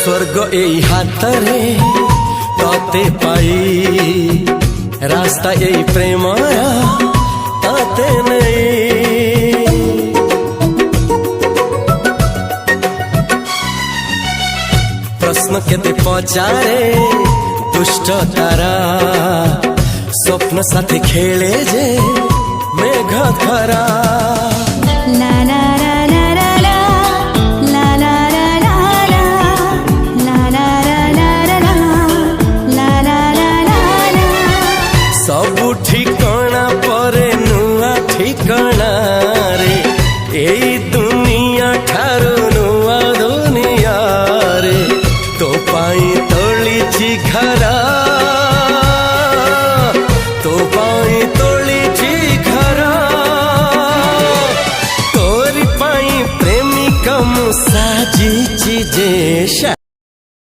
स्वर्ग एई हातरे तते पाई रास्ता एई प्रेमया तते नहीं। प्रश्न केते पचारे दुष्ट तारा स्वप्न साथी खेले जे मेघ खरा। ला ला ला ला ला ला ला ला ला ला ला ला ला ला ला। सबु ठिकाना परे नुआ ठिकाना रे एई दुनिया ठारू नुआ दुनिया रे। तो पाई तोलिछि घरा तो पाई तोलिछि घरा तोरी पाई प्रेमिका मु साजिछि जे